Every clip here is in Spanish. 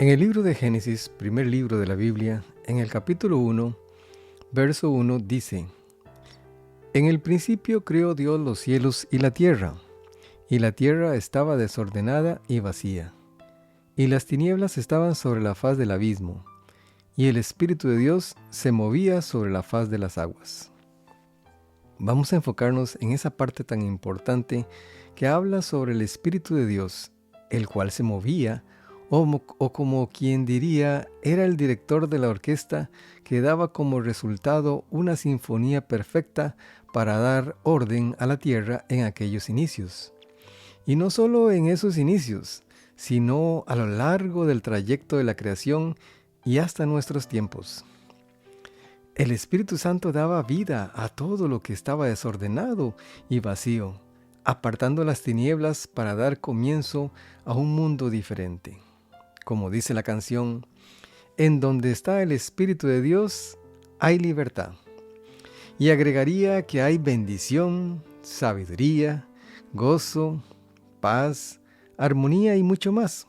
En el libro de Génesis, primer libro de la Biblia, en el capítulo 1, verso 1 dice: En el principio creó Dios los cielos y la tierra estaba desordenada y vacía, y las tinieblas estaban sobre la faz del abismo, y el Espíritu de Dios se movía sobre la faz de las aguas. Vamos a enfocarnos en esa parte tan importante que habla sobre el Espíritu de Dios, el cual se movía, o como quien diría, era el director de la orquesta que daba como resultado una sinfonía perfecta para dar orden a la tierra en aquellos inicios. Y no solo en esos inicios, sino a lo largo del trayecto de la creación y hasta nuestros tiempos. El Espíritu Santo daba vida a todo lo que estaba desordenado y vacío, apartando las tinieblas para dar comienzo a un mundo diferente. Como dice la canción, en donde está el Espíritu de Dios, hay libertad. Y agregaría que hay bendición, sabiduría, gozo, paz, armonía y mucho más.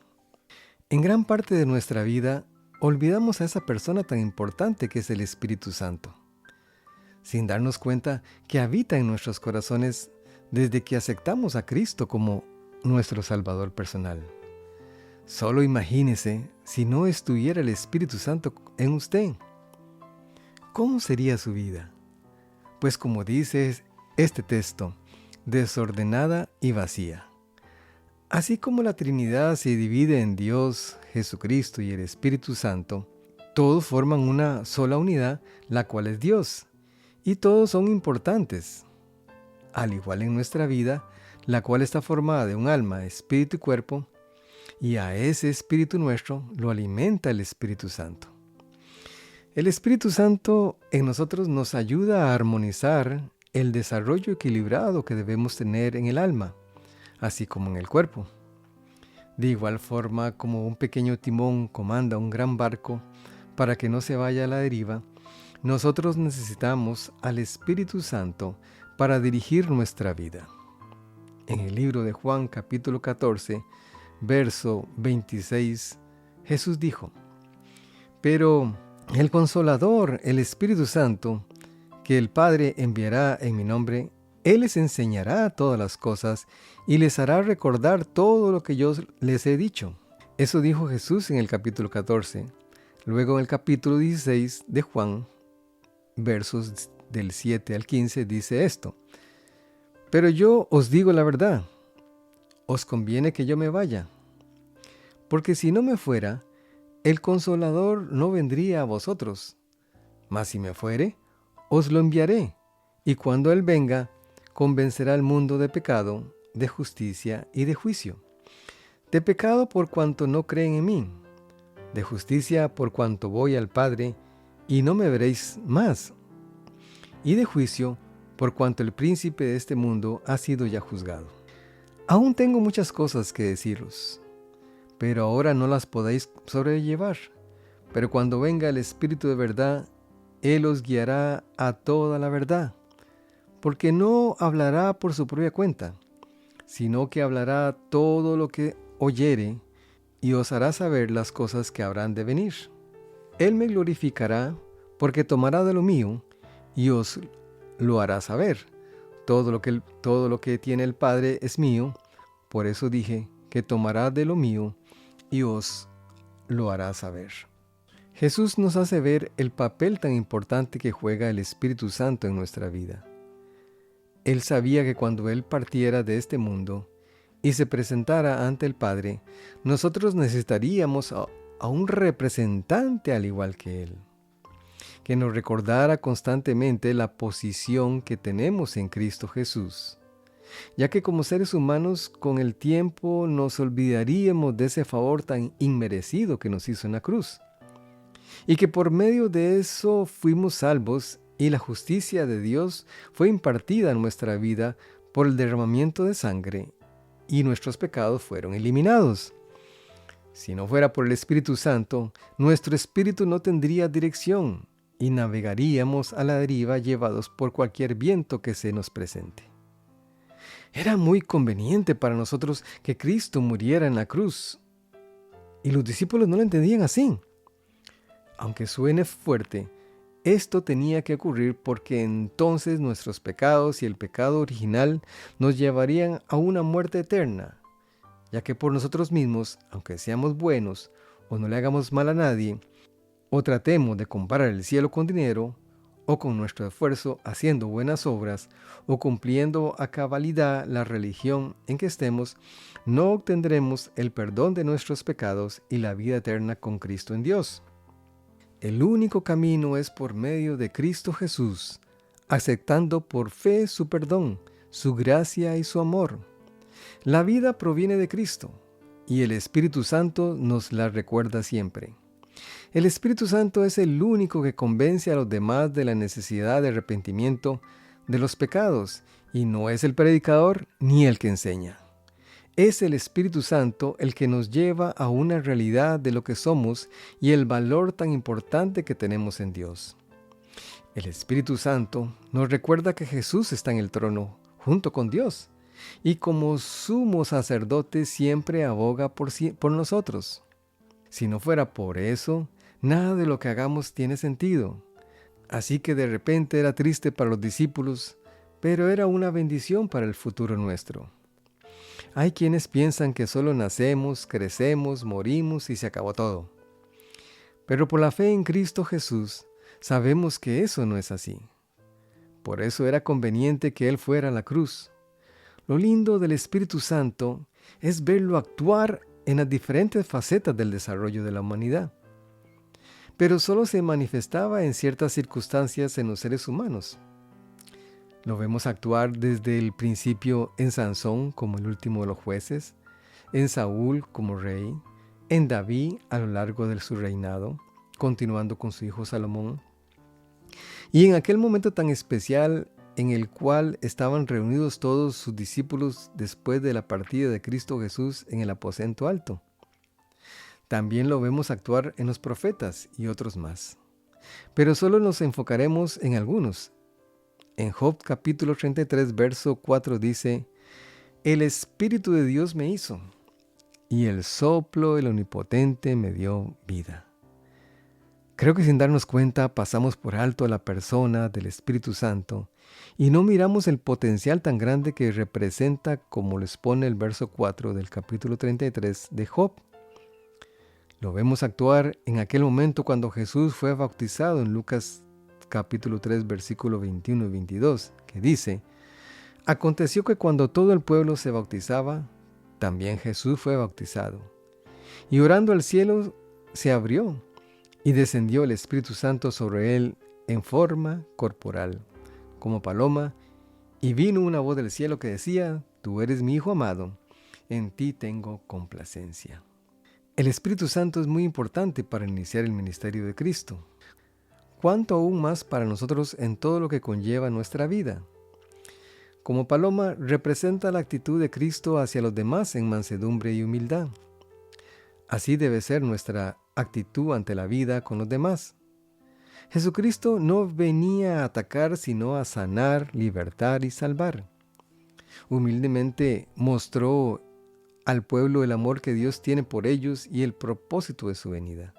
En gran parte de nuestra vida, olvidamos a esa persona tan importante que es el Espíritu Santo, sin darnos cuenta que habita en nuestros corazones desde que aceptamos a Cristo como nuestro Salvador personal. Solo imagínese si no estuviera el Espíritu Santo en usted. ¿Cómo sería su vida? Pues como dice este texto, desordenada y vacía. Así como la Trinidad se divide en Dios, Jesucristo y el Espíritu Santo, todos forman una sola unidad, la cual es Dios, y todos son importantes. Al igual en nuestra vida, la cual está formada de un alma, espíritu y cuerpo, y a ese espíritu nuestro lo alimenta el Espíritu Santo. El Espíritu Santo en nosotros nos ayuda a armonizar el desarrollo equilibrado que debemos tener en el alma, así como en el cuerpo. De igual forma como un pequeño timón comanda un gran barco para que no se vaya a la deriva, nosotros necesitamos al Espíritu Santo para dirigir nuestra vida. En el libro de Juan capítulo 14, verso 26, Jesús dijo: Pero el Consolador, el Espíritu Santo, que el Padre enviará en mi nombre, Él les enseñará todas las cosas y les hará recordar todo lo que yo les he dicho. Eso dijo Jesús en el capítulo 14. Luego en el capítulo 16 de Juan, versos del 7 al 15, dice esto: Pero yo os digo la verdad, os conviene que yo me vaya, porque si no me fuera, el Consolador no vendría a vosotros, mas si me fuere, os lo enviaré, y cuando Él venga, convencerá al mundo de pecado, de justicia y de juicio. De pecado por cuanto no creen en mí, de justicia por cuanto voy al Padre y no me veréis más, y de juicio por cuanto el príncipe de este mundo ha sido ya juzgado. Aún tengo muchas cosas que deciros, pero ahora no las podéis sobrellevar. Pero cuando venga el Espíritu de verdad, Él os guiará a toda la verdad, porque no hablará por su propia cuenta, sino que hablará todo lo que oyere y os hará saber las cosas que habrán de venir. Él me glorificará, porque tomará de lo mío y os lo hará saber. Todo lo que tiene el Padre es mío, por eso dije que tomará de lo mío y os lo hará saber. Jesús nos hace ver el papel tan importante que juega el Espíritu Santo en nuestra vida. Él sabía que cuando Él partiera de este mundo y se presentara ante el Padre, nosotros necesitaríamos a un representante al igual que Él, que nos recordara constantemente la posición que tenemos en Cristo Jesús, ya que como seres humanos con el tiempo nos olvidaríamos de ese favor tan inmerecido que nos hizo en la cruz, y que por medio de eso fuimos salvos y la justicia de Dios fue impartida en nuestra vida por el derramamiento de sangre y nuestros pecados fueron eliminados. Si no fuera por el Espíritu Santo, nuestro espíritu no tendría dirección y navegaríamos a la deriva llevados por cualquier viento que se nos presente. Era muy conveniente para nosotros que Cristo muriera en la cruz, Y los discípulos no lo entendían así. Aunque suene fuerte, esto tenía que ocurrir porque entonces nuestros pecados y el pecado original nos llevarían a una muerte eterna, ya que por nosotros mismos, aunque seamos buenos o no le hagamos mal a nadie, o tratemos de comprar el cielo con dinero, o con nuestro esfuerzo haciendo buenas obras, o cumpliendo a cabalidad la religión en que estemos, no obtendremos el perdón de nuestros pecados y la vida eterna con Cristo en Dios. El único camino es por medio de Cristo Jesús, aceptando por fe su perdón, su gracia y su amor. La vida proviene de Cristo, y el Espíritu Santo nos la recuerda siempre. El Espíritu Santo es el único que convence a los demás de la necesidad de arrepentimiento de los pecados, y no es el predicador ni el que enseña. Es el Espíritu Santo el que nos lleva a una realidad de lo que somos y el valor tan importante que tenemos en Dios. El Espíritu Santo nos recuerda que Jesús está en el trono, junto con Dios, y como sumo sacerdote siempre aboga por nosotros. Si no fuera por eso, nada de lo que hagamos tiene sentido. Así que de repente era triste para los discípulos, pero era una bendición para el futuro nuestro. Hay quienes piensan que solo nacemos, crecemos, morimos y se acabó todo. Pero por la fe en Cristo Jesús, sabemos que eso no es así. Por eso era conveniente que Él fuera a la cruz. Lo lindo del Espíritu Santo es verlo actuar en las diferentes facetas del desarrollo de la humanidad. Pero solo se manifestaba en ciertas circunstancias en los seres humanos. Lo vemos actuar desde el principio en Sansón como el último de los jueces, en Saúl como rey, en David a lo largo de su reinado, continuando con su hijo Salomón, y en aquel momento tan especial en el cual estaban reunidos todos sus discípulos después de la partida de Cristo Jesús en el aposento alto. También lo vemos actuar en los profetas y otros más. Pero solo nos enfocaremos en algunos. En Job capítulo 33, verso 4 dice: El Espíritu de Dios me hizo, y el soplo del Omnipotente me dio vida. Creo que sin darnos cuenta pasamos por alto a la persona del Espíritu Santo y no miramos el potencial tan grande que representa, como lo expone el verso 4 del capítulo 33 de Job. Lo vemos actuar en aquel momento cuando Jesús fue bautizado en Lucas capítulo 3, versículo 21 y 22, que dice: Aconteció que cuando todo el pueblo se bautizaba, también Jesús fue bautizado. Y orando al cielo se abrió, y descendió el Espíritu Santo sobre él en forma corporal, como paloma, y vino una voz del cielo que decía: Tú eres mi Hijo amado, en ti tengo complacencia. El Espíritu Santo es muy importante para iniciar el ministerio de Cristo. ¿Cuánto aún más para nosotros en todo lo que conlleva nuestra vida? Como paloma representa la actitud de Cristo hacia los demás en mansedumbre y humildad. Así debe ser nuestra actitud ante la vida con los demás. Jesucristo no venía a atacar, sino a sanar, libertar y salvar. Humildemente mostró al pueblo el amor que Dios tiene por ellos y el propósito de su venida.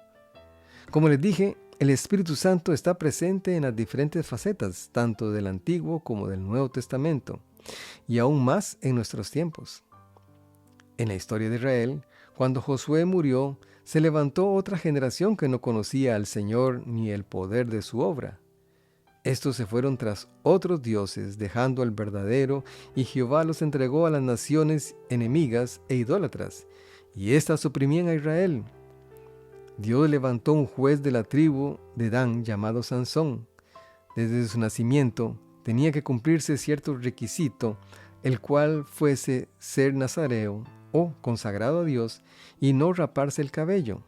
Como les dije, el Espíritu Santo está presente en las diferentes facetas, tanto del Antiguo como del Nuevo Testamento, y aún más en nuestros tiempos. En la historia de Israel, cuando Josué murió, se levantó otra generación que no conocía al Señor ni el poder de su obra. Estos se fueron tras otros dioses, dejando al verdadero, y Jehová los entregó a las naciones enemigas e idólatras, y éstas oprimían a Israel. Dios levantó un juez de la tribu de Dan llamado Sansón. Desde su nacimiento tenía que cumplirse cierto requisito, el cual fuese ser nazareo o consagrado a Dios y no raparse el cabello.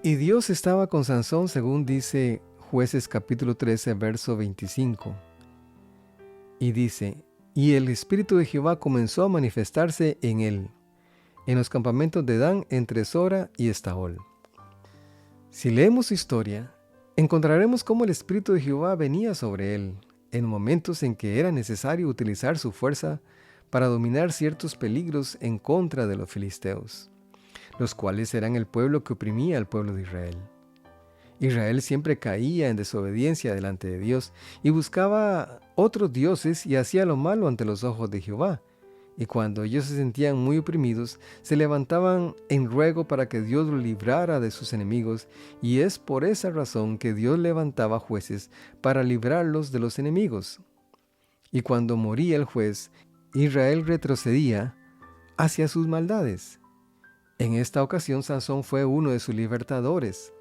Y Dios estaba con Sansón, según dice Jueces capítulo 13, verso 25. Y dice: Y el Espíritu de Jehová comenzó a manifestarse en él, en los campamentos de Dan, entre Sora y Estaol. Si leemos su historia, encontraremos cómo el Espíritu de Jehová venía sobre él, en momentos en que era necesario utilizar su fuerza para dominar ciertos peligros en contra de los filisteos. los cuales eran el pueblo que oprimía al pueblo de Israel. Israel siempre caía en desobediencia delante de Dios y buscaba otros dioses y hacía lo malo ante los ojos de Jehová. Y cuando ellos se sentían muy oprimidos, se levantaban en ruego para que Dios los librara de sus enemigos, y es por esa razón que Dios levantaba jueces para librarlos de los enemigos. Y cuando moría el juez, Israel retrocedía hacia sus maldades. En esta ocasión Sansón fue uno de sus libertadores.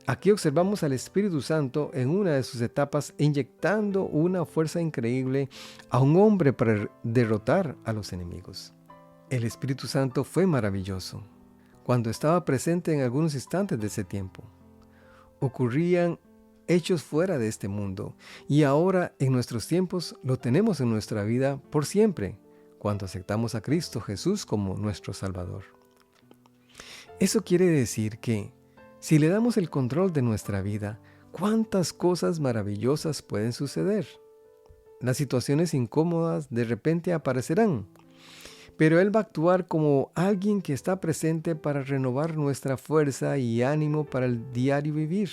Aquí observamos al Espíritu Santo en una de sus etapas inyectando una fuerza increíble a un hombre para derrotar a los enemigos. El Espíritu Santo fue maravilloso cuando estaba presente en algunos instantes de ese tiempo. Ocurrían hechos fuera de este mundo y ahora en nuestros tiempos lo tenemos en nuestra vida por siempre cuando aceptamos a Cristo Jesús como nuestro Salvador. Eso quiere decir que si le damos el control de nuestra vida, ¿cuántas cosas maravillosas pueden suceder? Las situaciones incómodas de repente aparecerán, pero Él va a actuar como alguien que está presente para renovar nuestra fuerza y ánimo para el diario vivir.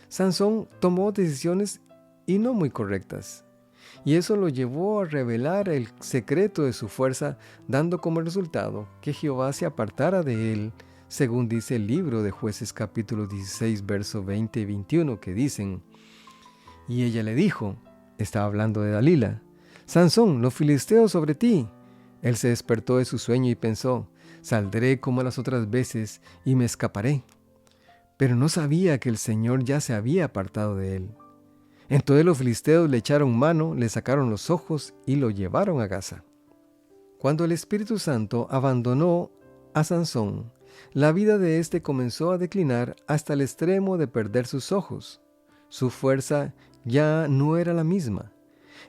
Sansón tomó decisiones y no muy correctas, y eso lo llevó a revelar el secreto de su fuerza, dando como resultado que Jehová se apartara de él, según dice el libro de Jueces capítulo 16, verso 20 y 21, que dicen: y ella le dijo, estaba hablando de Dalila, Sansón, los filisteos sobre ti. Él se despertó de su sueño y pensó, saldré como las otras veces y me escaparé. Pero no sabía que el Señor ya se había apartado de él. Entonces los filisteos le echaron mano, le sacaron los ojos y lo llevaron a Gaza. Cuando el Espíritu Santo abandonó a Sansón, la vida de éste comenzó a declinar hasta el extremo de perder sus ojos. Su fuerza ya no era la misma.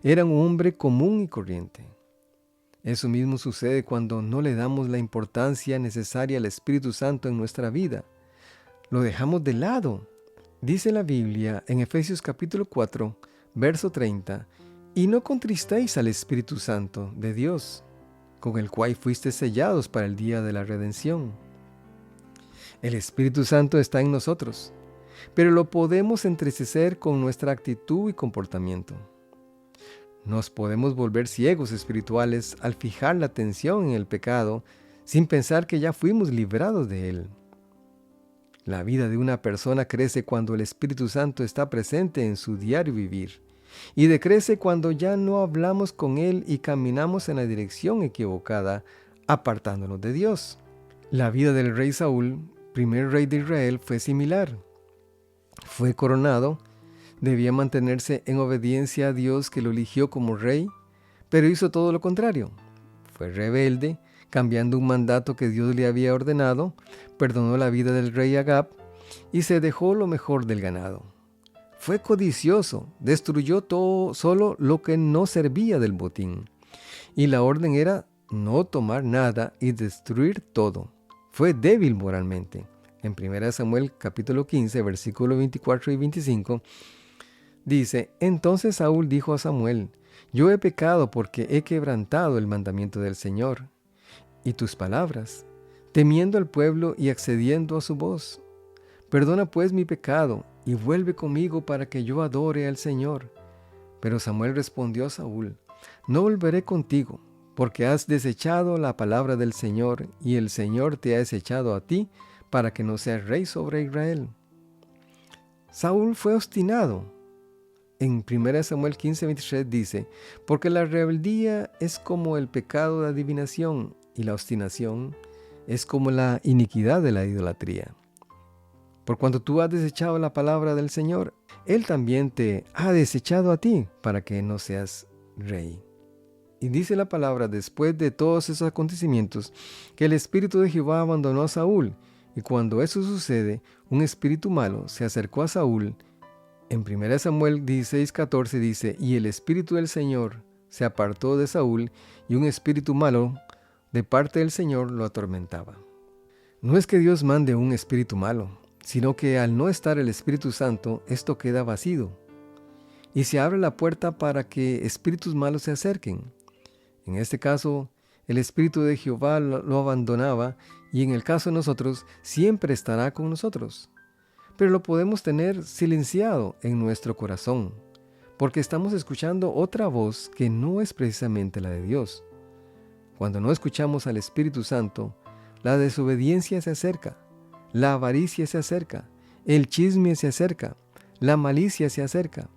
Era un hombre común y corriente. Eso mismo sucede cuando no le damos la importancia necesaria al Espíritu Santo en nuestra vida. Lo dejamos de lado. Dice la Biblia en Efesios capítulo 4, verso 30, y no contristéis al Espíritu Santo de Dios, con el cual fuisteis sellados para el día de la redención. El Espíritu Santo está en nosotros, pero lo podemos entristecer con nuestra actitud y comportamiento. Nos podemos volver ciegos espirituales al fijar la atención en el pecado sin pensar que ya fuimos librados de él. La vida de una persona crece cuando el Espíritu Santo está presente en su diario vivir, y decrece cuando ya no hablamos con él y caminamos en la dirección equivocada, apartándonos de Dios. La vida del rey Saúl, primer rey de Israel, fue similar. Fue coronado, debía mantenerse en obediencia a Dios que lo eligió como rey, pero hizo todo lo contrario. Fue rebelde, cambiando un mandato que Dios le había ordenado, perdonó la vida del rey Agab y se dejó lo mejor del ganado. Fue codicioso, destruyó todo, solo lo que no servía del botín. Y la orden era no tomar nada y destruir todo. Fue débil moralmente. En 1 Samuel capítulo 15, versículos 24 y 25, dice, entonces Saúl dijo a Samuel, yo he pecado porque he quebrantado el mandamiento del Señor y tus palabras, temiendo al pueblo y accediendo a su voz. Perdona pues mi pecado y vuelve conmigo para que yo adore al Señor. Pero Samuel respondió a Saúl, no volveré contigo, porque has desechado la palabra del Señor y el Señor te ha desechado a ti para que no seas rey sobre Israel. Saúl fue obstinado. En 1 Samuel 15, 23 dice, porque la rebeldía es como el pecado de adivinación y la obstinación es como la iniquidad de la idolatría. Por cuanto tú has desechado la palabra del Señor, Él también te ha desechado a ti para que no seas rey. Y dice la palabra, después de todos esos acontecimientos, que el espíritu de Jehová abandonó a Saúl, y cuando eso sucede, un espíritu malo se acercó a Saúl. En 1 Samuel 16, 14 dice, y el espíritu del Señor se apartó de Saúl, y un espíritu malo de parte del Señor lo atormentaba. No es que Dios mande un espíritu malo, sino que al no estar el Espíritu Santo, esto queda vacío, y se abre la puerta para que espíritus malos se acerquen. En este caso, el Espíritu de Jehová lo abandonaba y en el caso de nosotros siempre estará con nosotros. Pero lo podemos tener silenciado en nuestro corazón, porque estamos escuchando otra voz que no es precisamente la de Dios. Cuando no escuchamos al Espíritu Santo, la desobediencia se acerca, la avaricia se acerca, el chisme se acerca, la malicia se acerca,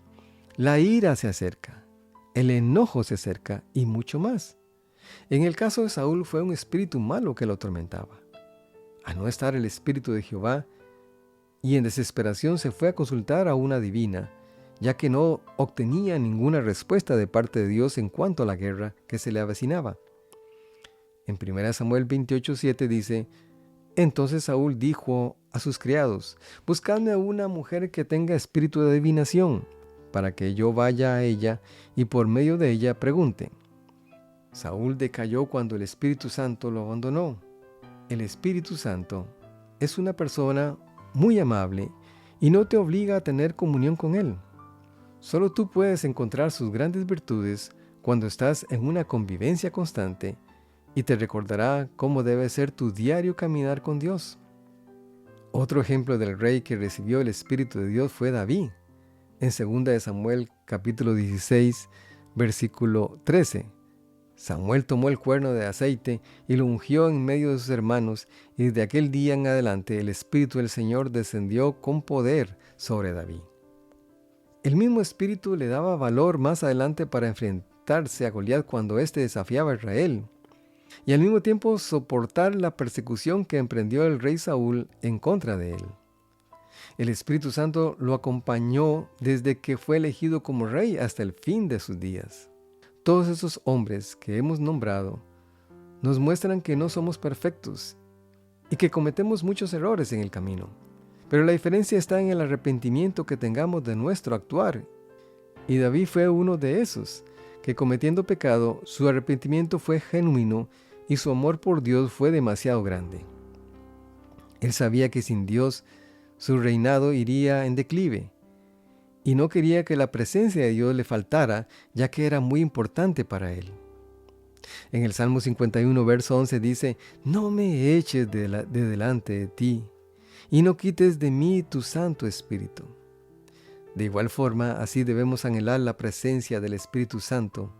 la ira se acerca, el enojo se acerca y mucho más. En el caso de Saúl fue un espíritu malo que lo atormentaba. Al no estar el Espíritu de Jehová, y en desesperación se fue a consultar a una adivina, ya que no obtenía ninguna respuesta de parte de Dios en cuanto a la guerra que se le avecinaba. En 1 Samuel 28:7 dice: Entonces Saúl dijo a sus criados: Buscadme a una mujer que tenga espíritu de adivinación, para que yo vaya a ella y por medio de ella pregunte. Saúl decayó cuando el Espíritu Santo lo abandonó. El Espíritu Santo es una persona muy amable y no te obliga a tener comunión con Él. Solo tú puedes encontrar sus grandes virtudes cuando estás en una convivencia constante y te recordará cómo debe ser tu diario caminar con Dios. Otro ejemplo del rey que recibió el Espíritu de Dios fue David. En 2 de Samuel capítulo 16, versículo 13. Samuel tomó el cuerno de aceite y lo ungió en medio de sus hermanos, y desde aquel día en adelante el Espíritu del Señor descendió con poder sobre David. El mismo Espíritu le daba valor más adelante para enfrentarse a Goliat cuando éste desafiaba a Israel, y al mismo tiempo soportar la persecución que emprendió el rey Saúl en contra de él. El Espíritu Santo lo acompañó desde que fue elegido como rey hasta el fin de sus días. Todos esos hombres que hemos nombrado nos muestran que no somos perfectos y que cometemos muchos errores en el camino. Pero la diferencia está en el arrepentimiento que tengamos de nuestro actuar. Y David fue uno de esos, que cometiendo pecado, su arrepentimiento fue genuino y su amor por Dios fue demasiado grande. Él sabía que sin Dios su reinado iría en declive, y no quería que la presencia de Dios le faltara, ya que era muy importante para él. En el Salmo 51, verso 11 dice: No me eches de delante de ti, y no quites de mí tu Santo Espíritu. De igual forma, así debemos anhelar la presencia del Espíritu Santo.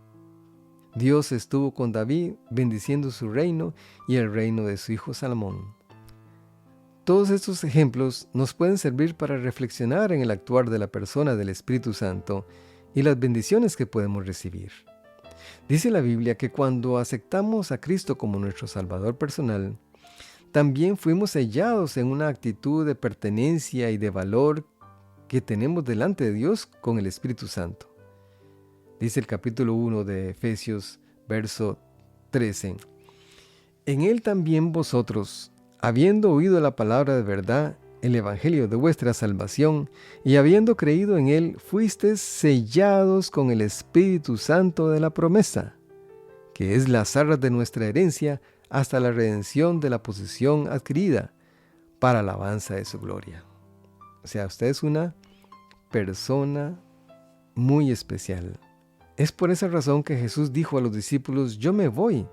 Dios estuvo con David, bendiciendo su reino y el reino de su hijo Salomón. Todos estos ejemplos nos pueden servir para reflexionar en el actuar de la persona del Espíritu Santo y las bendiciones que podemos recibir. Dice la Biblia que cuando aceptamos a Cristo como nuestro Salvador personal, también fuimos sellados en una actitud de pertenencia y de valor que tenemos delante de Dios con el Espíritu Santo. Dice el capítulo 1 de Efesios, verso 13: En Él también vosotros, habiendo oído la palabra de verdad, el evangelio de vuestra salvación, y habiendo creído en Él, fuisteis sellados con el Espíritu Santo de la promesa, que es las arras de nuestra herencia, hasta la redención de la posesión adquirida, para alabanza de su gloria. O sea, usted es una persona muy especial. Es por esa razón que Jesús dijo a los discípulos: Yo me voy,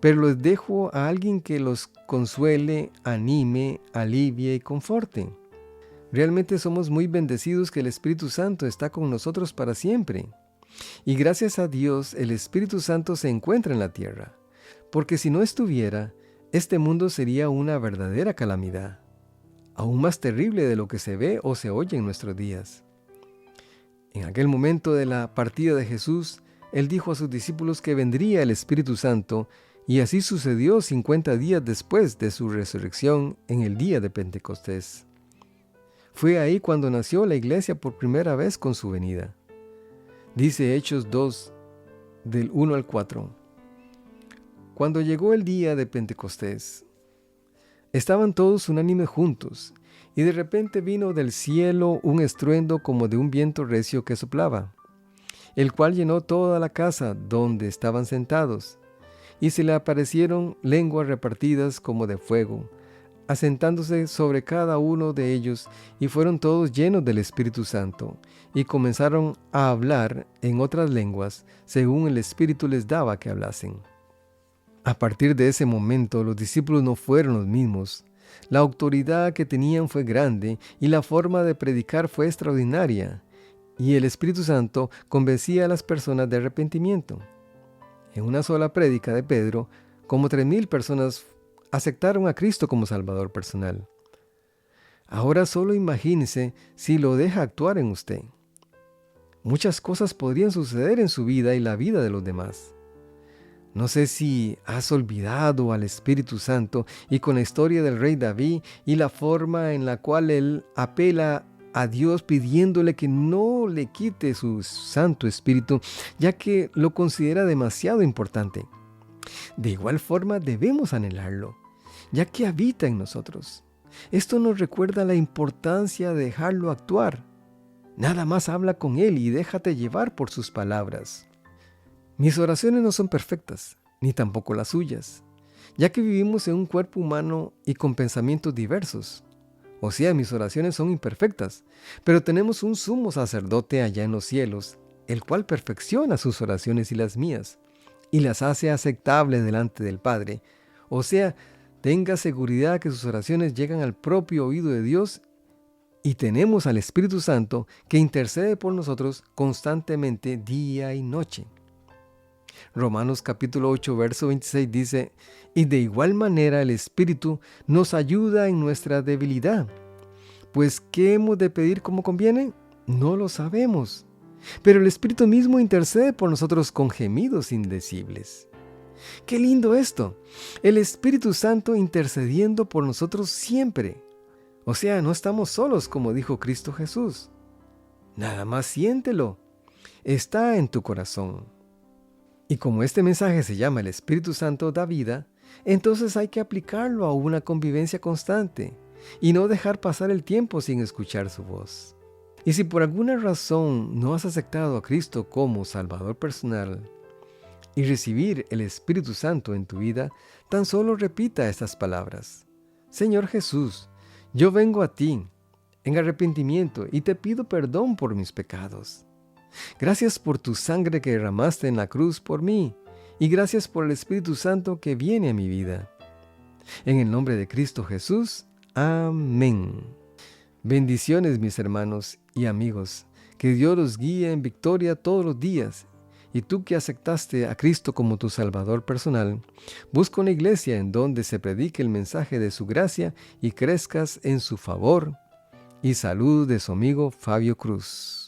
pero les dejo a alguien que los consuele, anime, alivie y conforte. Realmente somos muy bendecidos que el Espíritu Santo está con nosotros para siempre. Y gracias a Dios, el Espíritu Santo se encuentra en la tierra, porque si no estuviera, este mundo sería una verdadera calamidad, aún más terrible de lo que se ve o se oye en nuestros días. En aquel momento de la partida de Jesús, Él dijo a sus discípulos que vendría el Espíritu Santo, y así sucedió 50 días después de su resurrección en el día de Pentecostés. Fue ahí cuando nació la iglesia por primera vez con su venida. Dice Hechos 2, del 1 al 4. Cuando llegó el día de Pentecostés, estaban todos unánimes juntos, y de repente vino del cielo un estruendo como de un viento recio que soplaba, el cual llenó toda la casa donde estaban sentados, y se le aparecieron lenguas repartidas como de fuego, asentándose sobre cada uno de ellos, y fueron todos llenos del Espíritu Santo, y comenzaron a hablar en otras lenguas, según el Espíritu les daba que hablasen. A partir de ese momento, los discípulos no fueron los mismos. La autoridad que tenían fue grande y la forma de predicar fue extraordinaria, y el Espíritu Santo convencía a las personas de arrepentimiento. En una sola prédica de Pedro, como 3,000 personas aceptaron a Cristo como Salvador personal. Ahora solo imagínese si lo deja actuar en usted. Muchas cosas podrían suceder en su vida y la vida de los demás. No sé si has olvidado al Espíritu Santo y con la historia del rey David y la forma en la cual él apela a Dios pidiéndole que no le quite su Santo Espíritu, ya que lo considera demasiado importante. De igual forma debemos anhelarlo, ya que habita en nosotros. Esto nos recuerda la importancia de dejarlo actuar. Nada más habla con Él y déjate llevar por sus palabras. Mis oraciones no son perfectas, ni tampoco las suyas, ya que vivimos en un cuerpo humano y con pensamientos diversos. O sea, mis oraciones son imperfectas, pero tenemos un sumo sacerdote allá en los cielos, el cual perfecciona sus oraciones y las mías, y las hace aceptables delante del Padre. O sea, tenga seguridad que sus oraciones llegan al propio oído de Dios y tenemos al Espíritu Santo que intercede por nosotros constantemente día y noche. Romanos capítulo 8, verso 26 dice, y de igual manera el Espíritu nos ayuda en nuestra debilidad. Pues, ¿qué hemos de pedir como conviene? No lo sabemos. Pero el Espíritu mismo intercede por nosotros con gemidos indecibles. ¡Qué lindo esto! El Espíritu Santo intercediendo por nosotros siempre. O sea, no estamos solos, como dijo Cristo Jesús. Nada más siéntelo. Está en tu corazón. Y como este mensaje se llama El Espíritu Santo da vida, entonces hay que aplicarlo a una convivencia constante y no dejar pasar el tiempo sin escuchar su voz. Y si por alguna razón no has aceptado a Cristo como Salvador personal y recibir el Espíritu Santo en tu vida, tan solo repita estas palabras. Señor Jesús, yo vengo a ti en arrepentimiento y te pido perdón por mis pecados. Gracias por tu sangre que derramaste en la cruz por mí y gracias por el Espíritu Santo que viene a mi vida. En el nombre de Cristo Jesús, amén. Bendiciones, mis hermanos y amigos. Que Dios los guíe en victoria todos los días. Y tú que aceptaste a Cristo como tu Salvador personal, busca una iglesia en donde se predique el mensaje de su gracia y crezcas en su favor. Y salud de su amigo Fabio Cruz.